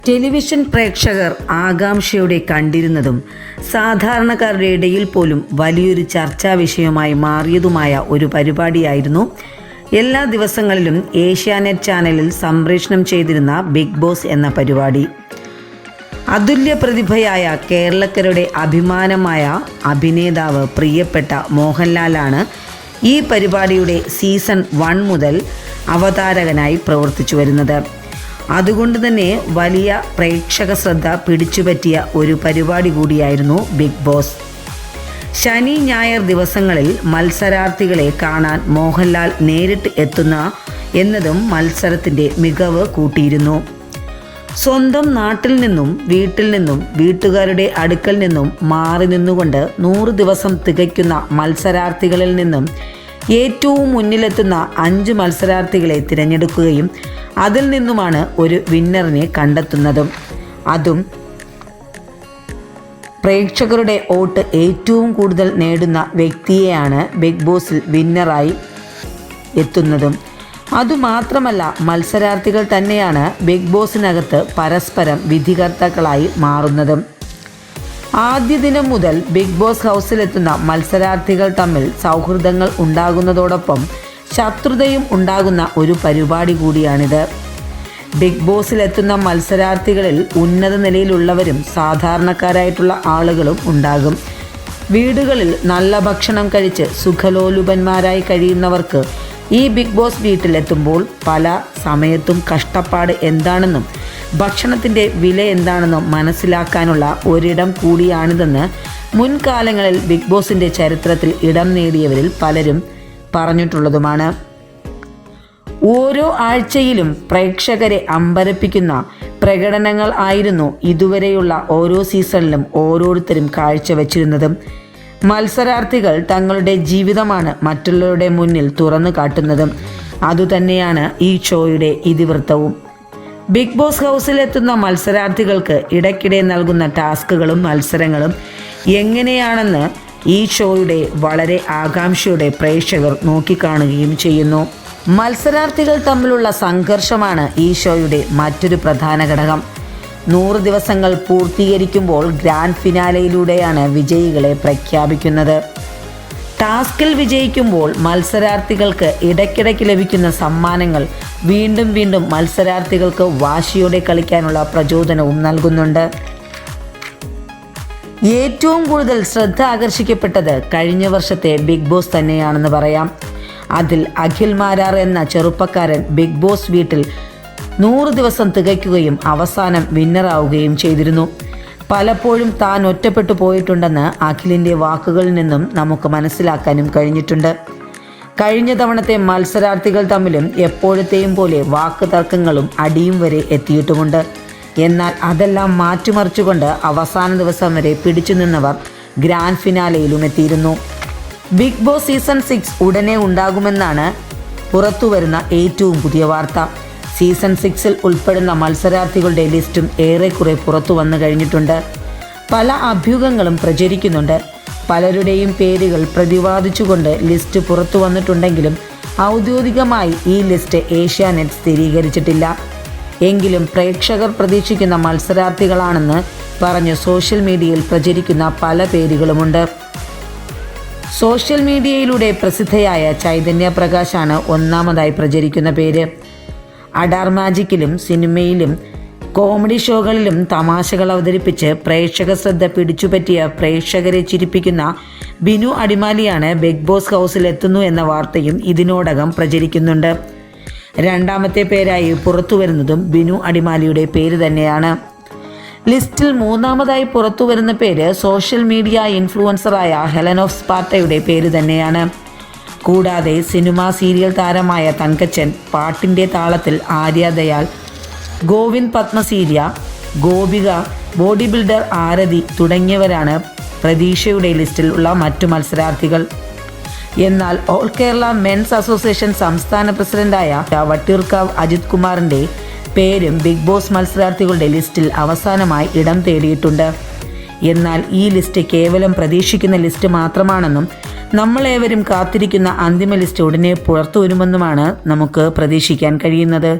Television പ്രേക്ഷകർ ആകാംക്ഷയോടെ കണ്ടിരുന്നതും സാധാരണക്കാരുടെ ഇടയിൽ പോലും വലിയൊരു ചർച്ചാ വിഷയമായി മാറിയതുമായ ഒരു പരിപാടിയായിരുന്നു എല്ലാ ദിവസങ്ങളിലും ഏഷ്യാനെറ്റ് ചാനലിൽ സംപ്രേഷണം ചെയ്തിരുന്ന ബിഗ് ബോസ് എന്ന പരിപാടി. അതുല്യ പ്രതിഭയായ കേരളക്കരുടെ അഭിമാനമായ അഭിനേതാവ് പ്രിയപ്പെട്ട മോഹൻലാലാണ് ഈ പരിപാടിയുടെ സീസൺ 1 മുതൽ അവതാരകനായി പ്രവർത്തിച്ചു വരുന്നത്. അതുകൊണ്ട് തന്നെ വലിയ പ്രേക്ഷക ശ്രദ്ധ പിടിച്ചുപറ്റിയ ഒരു പരിപാടി കൂടിയായിരുന്നു ബിഗ് ബോസ്. ശനി ഞായർ ദിവസങ്ങളിൽ മത്സരാർത്ഥികളെ കാണാൻ മോഹൻലാൽ നേരിട്ട് എത്തുന്ന എന്നതും മത്സരത്തിൻ്റെ മികവ് കൂട്ടിയിരുന്നു. സ്വന്തം നാട്ടിൽ നിന്നും വീട്ടിൽ നിന്നും വീട്ടുകാരുടെ അടുക്കൽ നിന്നും മാറി നിന്നുകൊണ്ട് 100 ദിവസം തികയ്ക്കുന്ന മത്സരാർത്ഥികളിൽ നിന്നും ഏറ്റവും മുന്നിലെത്തുന്ന 5 മത്സരാർത്ഥികളെ തിരഞ്ഞെടുക്കുകയും അതിൽ നിന്നുമാണ് ഒരു വിന്നറിനെ കണ്ടെത്തുന്നതും. അതും പ്രേക്ഷകരുടെ വോട്ട് ഏറ്റവും കൂടുതൽ നേടുന്ന വ്യക്തിയെയാണ് ബിഗ് ബോസിൽ വിന്നറായി എത്തുന്നതും. അതുമാത്രമല്ല, മത്സരാർത്ഥികൾ തന്നെയാണ് ബിഗ് ബോസിനകത്ത് പരസ്പരം വിധികർത്താക്കളായി മാറുന്നതും. ആദ്യ ദിനം മുതൽ ബിഗ് ബോസ് ഹൗസിലെത്തുന്ന മത്സരാർത്ഥികൾ തമ്മിൽ സൗഹൃദങ്ങൾ ഉണ്ടാകുന്നതോടൊപ്പം ശത്രുതയും ഉണ്ടാകുന്ന ഒരു പരിപാടി കൂടിയാണിത്. ബിഗ് ബോസിലെത്തുന്ന മത്സരാർത്ഥികളിൽ ഉന്നത നിലയിലുള്ളവരും സാധാരണക്കാരായിട്ടുള്ള ആളുകളും ഉണ്ടാകും. വീടുകളിൽ നല്ല ഭക്ഷണം കഴിച്ച് സുഖലോലുപന്മാരായി കഴിയുന്നവർക്ക് ഈ ബിഗ് ബോസ് വീട്ടിലെത്തുമ്പോൾ പല സമയത്തും കഷ്ടപ്പാട് എന്താണെന്നും ഭക്ഷണത്തിൻ്റെ വില എന്താണെന്നും മനസ്സിലാക്കാനുള്ള ഒരിടം കൂടിയാണിതെന്ന് മുൻകാലങ്ങളിൽ ബിഗ് ബോസിൻ്റെ ചരിത്രത്തിൽ ഇടം നേടിയവരിൽ പലരും പറഞ്ഞിട്ടുള്ളതുമാണ്. ഓരോ ആഴ്ചയിലും പ്രേക്ഷകരെ അമ്പരപ്പിക്കുന്ന പ്രകടനങ്ങൾ ആയിരുന്നു ഇതുവരെയുള്ള ഓരോ സീസണിലും ഓരോരുത്തരും കാഴ്ചവെച്ചിരുന്നതും. മത്സരാർത്ഥികൾ തങ്ങളുടെ ജീവിതമാണ് മറ്റുള്ളവരുടെ മുന്നിൽ തുറന്നു കാട്ടുന്നതും അതുതന്നെയാണ് ഈ ഷോയുടെ ഇതിവൃത്തവും. ബിഗ് ബോസ് ഹൗസിലെത്തുന്ന മത്സരാർത്ഥികൾക്ക് ഇടയ്ക്കിടെ നൽകുന്ന ടാസ്കുകളും മത്സരങ്ങളും എങ്ങനെയാണെന്ന് ഈ ഷോയുടെ വളരെ ആകാംക്ഷയോടെ പ്രേക്ഷകർ നോക്കിക്കാണുകയും ചെയ്യുന്നു. മത്സരാർത്ഥികൾ തമ്മിലുള്ള സംഘർഷമാണ് ഈ ഷോയുടെ മറ്റൊരു പ്രധാന ഘടകം. 100 ദിവസങ്ങൾ പൂർത്തീകരിക്കുമ്പോൾ ഗ്രാൻഡ് ഫിനാലയിലൂടെയാണ് വിജയികളെ പ്രഖ്യാപിക്കുന്നത്. ടാസ്കിൽ വിജയിക്കുമ്പോൾ മത്സരാർത്ഥികൾക്ക് ഇടയ്ക്കിടയ്ക്ക് ലഭിക്കുന്ന സമ്മാനങ്ങൾ വീണ്ടും വീണ്ടും മത്സരാർത്ഥികൾക്ക് വാശിയോടെ കളിക്കാനുള്ള പ്രചോദനവും നൽകുന്നുണ്ട്. ഏറ്റവും കൂടുതൽ ശ്രദ്ധ ആകർഷിക്കപ്പെട്ടത് കഴിഞ്ഞ വർഷത്തെ ബിഗ് ബോസ് തന്നെയാണെന്ന് പറയാം. അതിൽ അഖിൽ മാരാർ എന്ന ചെറുപ്പക്കാരൻ ബിഗ് ബോസ് വീട്ടിൽ 100 ദിവസം തികയ്ക്കുകയും അവസാനം വിന്നറാവുകയും ചെയ്തിരുന്നു. പലപ്പോഴും താൻ ഒറ്റപ്പെട്ടു പോയിട്ടുണ്ടെന്ന് അഖിലിൻ്റെ വാക്കുകളിൽ നിന്നും നമുക്ക് മനസ്സിലാക്കാനും കഴിഞ്ഞിട്ടുണ്ട്. കഴിഞ്ഞ തവണത്തെ മത്സരാർത്ഥികൾ തമ്മിലും എപ്പോഴത്തെയും പോലെ വാക്ക് തർക്കങ്ങളും അടിയും വരെ എത്തിയിട്ടുമുണ്ട്. എന്നാൽ അതെല്ലാം മാറ്റിമറിച്ചുകൊണ്ട് അവസാന ദിവസം വരെ പിടിച്ചു നിന്നവർ ഗ്രാൻഡ് ഫിനാലയിലും എത്തിയിരുന്നു. ബിഗ് ബോസ് സീസൺ 6 ഉടനെ ഉണ്ടാകുമെന്നാണ് പുറത്തുവരുന്ന ഏറ്റവും പുതിയ വാർത്ത. സീസൺ 6-ൽ ഉൾപ്പെടുന്ന മത്സരാർത്ഥികളുടെ ലിസ്റ്റും ഏറെക്കുറെ പുറത്തു വന്നു കഴിഞ്ഞിട്ടുണ്ട്. പല അഭ്യൂഹങ്ങളും പ്രചരിക്കുന്നുണ്ട്. പലരുടെയും പേരുകൾ പ്രതിപാദിച്ചുകൊണ്ട് ലിസ്റ്റ് പുറത്തു വന്നിട്ടുണ്ടെങ്കിലും ഔദ്യോഗികമായി ഈ ലിസ്റ്റ് ഏഷ്യാനെറ്റ് സ്ഥിരീകരിച്ചിട്ടില്ല. എങ്കിലും പ്രേക്ഷകർ പ്രതീക്ഷിക്കുന്ന മത്സരാർത്ഥികളാണെന്ന് പറഞ്ഞ് സോഷ്യൽ മീഡിയയിൽ പ്രചരിക്കുന്ന പല പേരുകളുമുണ്ട്. സോഷ്യൽ മീഡിയയിലൂടെ പ്രസിദ്ധയായ ചൈതന്യ പ്രകാശാണ് ഒന്നാമതായി പ്രചരിക്കുന്ന പേര്. അഡാർ മാജിക്കിലും സിനിമയിലും കോമഡി ഷോകളിലും തമാശകൾ അവതരിപ്പിച്ച് പ്രേക്ഷക ശ്രദ്ധ പിടിച്ചുപറ്റിയ പ്രേക്ഷകരെ ചിരിപ്പിക്കുന്ന ബിനു അടിമാലിയാണ് ബിഗ് ബോസ് ഹൗസിൽ എത്തുന്നു എന്ന വാർത്തയും ഇതിനോടകം പ്രചരിക്കുന്നുണ്ട്. രണ്ടാമത്തെ പേരായി പുറത്തു വരുന്നതും ബിനു അടിമാലിയുടെ പേര് തന്നെയാണ്. ലിസ്റ്റിൽ മൂന്നാമതായി പുറത്തു വരുന്ന പേര് സോഷ്യൽ മീഡിയ ഇൻഫ്ലുവൻസറായ ഹെലൻ ഓഫ് സ്പാർട്ടയുടെ പേര് തന്നെയാണ്. കൂടാതെ സിനിമാ സീരിയൽ താരമായ തങ്കച്ചൻ, പാട്ടിൻ്റെ താളത്തിൽ ആര്യ ദയാൽ, ഗോവിന്ദ് പത്മസീര്യ, ഗോപിക, ബോഡി ബിൽഡർ ആരതി തുടങ്ങിയവരാണ് പ്രതീക്ഷയുടെ ലിസ്റ്റിൽ ഉള്ള മറ്റു മത്സരാർത്ഥികൾ. എന്നാൽ ഓൾ കേരള മെൻസ് അസോസിയേഷൻ സംസ്ഥാന പ്രസിഡന്റായ വട്ടിയൂർക്കാവ് അജിത് കുമാറിൻ്റെ പേരും ബിഗ് ബോസ് മത്സരാർത്ഥികളുടെ ലിസ്റ്റിൽ അവസാനമായി ഇടം തേടിയിട്ടുണ്ട്. എന്നാൽ ഈ ലിസ്റ്റ് കേവലം പ്രതീക്ഷിക്കുന്ന ലിസ്റ്റ് മാത്രമാണെന്നും നമ്മളേവരും കാത്തിരിക്കുന്ന അന്തിമ ലിസ്റ്റ് ഉടനെ പുറത്തു വരുമെന്നുമാണ് നമുക്ക് പ്രതീക്ഷിക്കാൻ കഴിയുന്നത്.